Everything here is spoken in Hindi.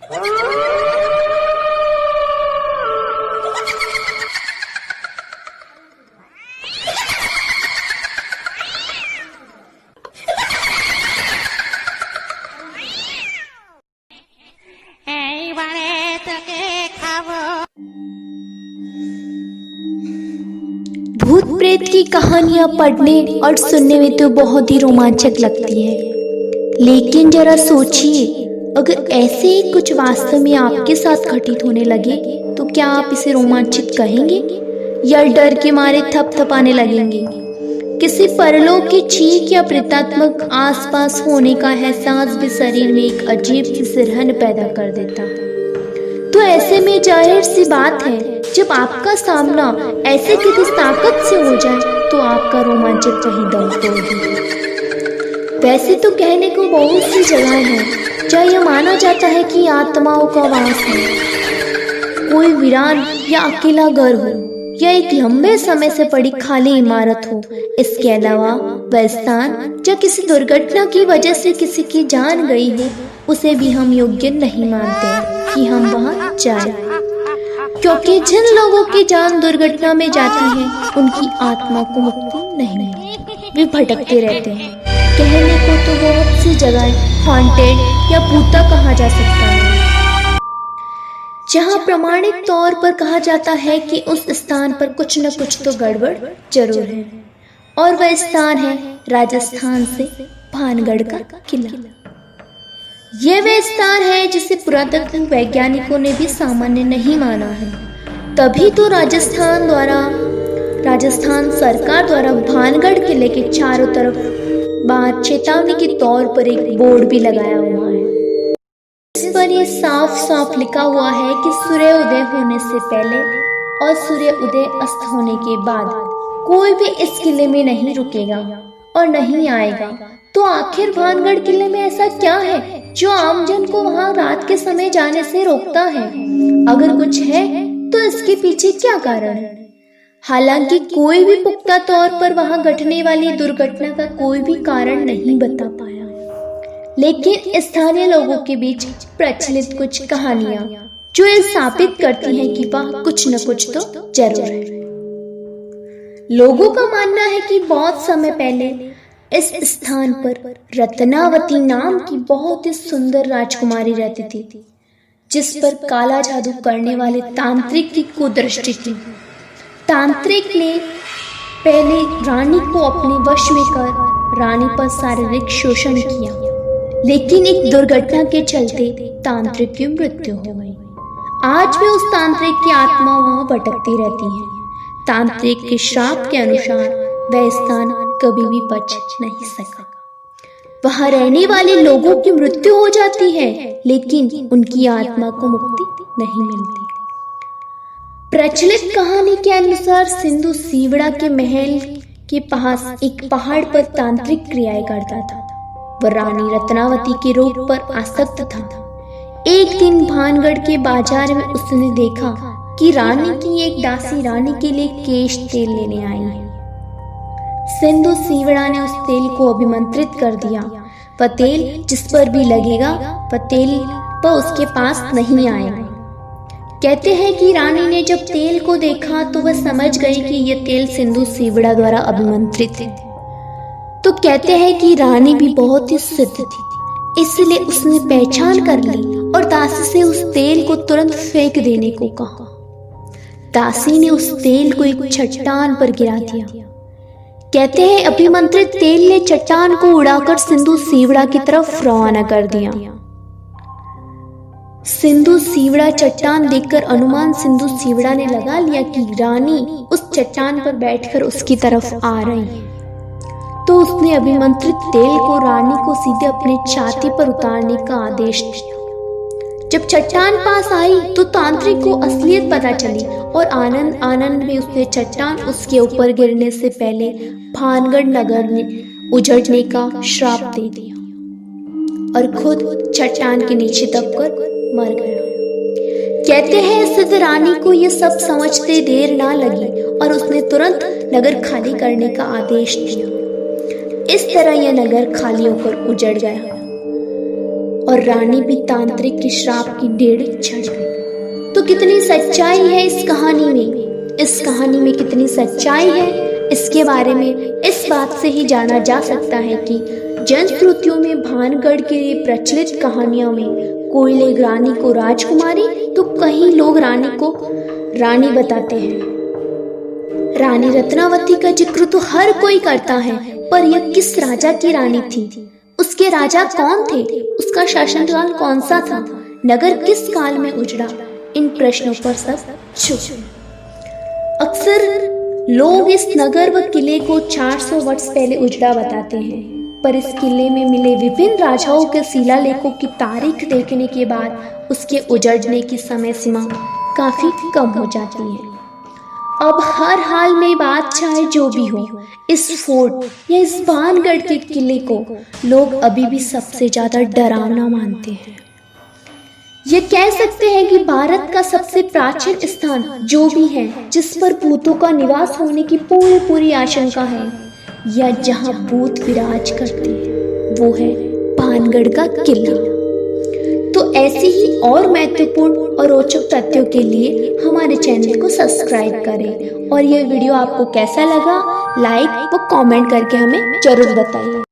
भूत प्रेत की कहानियां पढ़ने और सुनने में तो बहुत ही रोमांचक लगती है, लेकिन जरा सोचिए, अगर ऐसे ही कुछ वास्तव में आपके साथ घटित होने लगे तो क्या आप इसे रोमांचित कहेंगे या डर के मारे थपथपाने लगेंगे? किसी परलोक की चीख या प्रेतात्मक आसपास होने का एहसास भी शरीर में एक अजीब सी सिरहन पैदा कर देता है। तो ऐसे में जाहिर सी बात है, जब आपका सामना ऐसे किसी ताकत से हो जाए तो आपका रोमांचक कहीं दम तोड़ देगा। वैसे तो कहने को बहुत सी जगह है जहाँ यह माना जाता है कि आत्माओं का वास है। कोई वीरान या अकेला घर हो या एक लंबे समय से पड़ी खाली इमारत हो, इसके अलावा वह स्थान जहाँ किसी दुर्घटना की वजह से किसी की जान गई हो, उसे भी हम योग्य नहीं मानते कि हम वहां जाएं। क्योंकि जिन लोगों की जान दुर्घटना में जाती है, उनकी आत्मा को मुक्ति नहीं मिलती, वे भटकते रहते हैं। कहने को तो बहुत सी जगह हॉन्टेड या भूता कहा जा सकता है, जहाँ प्रमाणिक तौर पर कहा जाता है कि उस स्थान पर कुछ न कुछ तो गड़बड़ जरूर है, और वह स्थान है राजस्थान से भानगढ़ का किला। यह वह स्थान है जिसे पुरातत्व वैज्ञानिकों ने भी सामान्य नहीं माना है। तभी तो राजस्थान सरकार द्वारा भानगढ़ किले के चारों तरफ बाहर चेतावनी के तौर पर एक बोर्ड भी लगाया हुआ है। इस पर यह साफ साफ लिखा हुआ है कि सूर्योदय होने से पहले और सूर्योदय अस्त होने के बाद कोई भी इस किले में नहीं रुकेगा और नहीं आएगा। तो आखिर भानगढ़ किले में ऐसा क्या है जो आमजन को वहां रात के समय जाने से रोकता है? अगर कुछ है तो इसके पीछे क्या कारण है? हालांकि कोई भी पुख्ता तौर पर वहां घटने वाली दुर्घटना का कोई भी कारण नहीं बता पाया, लेकिन स्थानीय लोगों के बीच प्रचलित कुछ कहानियां जो ये साबित करती हैं कि वह कुछ न कुछ तो जरूर है। लोगों का मानना है कि बहुत समय पहले इस स्थान पर रत्नावती नाम की बहुत ही सुंदर राजकुमारी रहती थी, जिस पर काला जादू करने वाले तांत्रिक की कुदृष्टि थी। तांत्रिक ने पहले रानी को अपने वश में कर रानी पर शारीरिक शोषण किया, लेकिन एक दुर्घटना के चलते तांत्रिक की मृत्यु हो गई। आज भी उस तांत्रिक की आत्मा वहां भटकती रहती है। तांत्रिक के श्राप के अनुसार वह स्थान कभी भी बच नहीं सका। वहां रहने वाले लोगों की मृत्यु हो जाती है, लेकिन उनकी आत्मा को मुक्ति नहीं मिलती। प्रचलित कहानी के अनुसार सिंधु सीवड़ा के महल के पास एक पहाड़ पर तांत्रिक क्रियाएं करता था। वह रानी रत्नावती के रोग पर आसक्त था। एक दिन भानगढ़ के बाजार में उसने देखा कि रानी की एक दासी रानी के लिए केश तेल लेने आई है। सिंधु सीवड़ा ने उस तेल को अभिमंत्रित कर दिया। वह तेल जिस पर भी लगेगा वह तेल वह उसके पास नहीं आएगा। कहते हैं कि रानी ने जब तेल को देखा तो वह समझ गई कि यह तेल सिंधु सीवड़ा द्वारा अभिमंत्रित है। तो कहते हैं कि रानी भी बहुत ही सिद्ध थी, इसलिए उसने पहचान कर ली और दासी से उस तेल को तुरंत फेंक देने को कहा। दासी ने उस तेल को एक चट्टान पर गिरा दिया। कहते हैं अभिमंत्रित तेल ने चट्टान को उड़ाकर सिंधु सीवड़ा की तरफ रवाना कर दिया। सिंधु सीवड़ा चट्टान देखकर अनुमान सिंधु सीवड़ा ने लगा लिया कि रानी उस चट्टान पर बैठकर उसकी तरफ आ रही है। तो उसने अभिमंत्रित तेल को रानी को सीधे अपने छाती पर उतारने का आदेश दिया। जब चट्टान पास आई तो तांत्रिक को असलियत पता चली और आनंद में उसने चट्टान उसके ऊपर गिरने से पहले भानगढ़ नगर में उजड़ने का श्राप दे दिया और खुद चट्टान के नीचे दबकर मर गया। कहते हैं सिद्ध रानी को यह सब समझते देर ना लगी और उसने तुरंत नगर खाली करने का आदेश दिया। इस तरह यह नगर खाली होकर उजड़ गया। और रानी भी तांत्रिक के श्राप की डेढ़ चढ़ गई। तो कितनी सच्चाई है इस कहानी में? इस कहानी में कितनी सच्चाई है, इसके बारे में इस बात से ही जाना जा सकता है कि जनश्रुतियों में भानगढ़ के प्रचलित कहानियों में कोई लोग रानी को राजकुमारी तो कई लोग रानी को रानी बताते हैं। रानी रत्नावती का जिक्र तो हर कोई करता है, पर यह किस राजा की रानी थी? उसके राजा कौन थे? उसका शासनकाल कौन सा था? नगर किस काल में उजड़ा? इन प्रश्नों पर सब चुप। अक्सर लोग इस नगर व किले को 400 वर्ष पहले उजड़ा बताते हैं, पर इस किले में मिले विभिन्न राजाओं के शिलालेखों की तारीख देखने के बाद उसके उजड़ने की समय सीमा काफी कम हो जाती है। अब हर हाल में बात चाहे जो भी हो, इस फोर्ट या इस भानगढ़ के किले को लोग अभी भी सबसे ज्यादा डरावना मानते हैं। ये कह सकते हैं कि भारत का सबसे प्राचीन स्थान जो भी है, जिस पर भूतों का निवास होने की पूरी आशंका है, या जहां भूत विराज करते हैं, वो है भानगढ़ का किला। तो ऐसी ही और महत्वपूर्ण और रोचक तथ्यों के लिए हमारे चैनल को सब्सक्राइब करें और ये वीडियो आपको कैसा लगा लाइक व कमेंट करके हमें जरूर बताइए।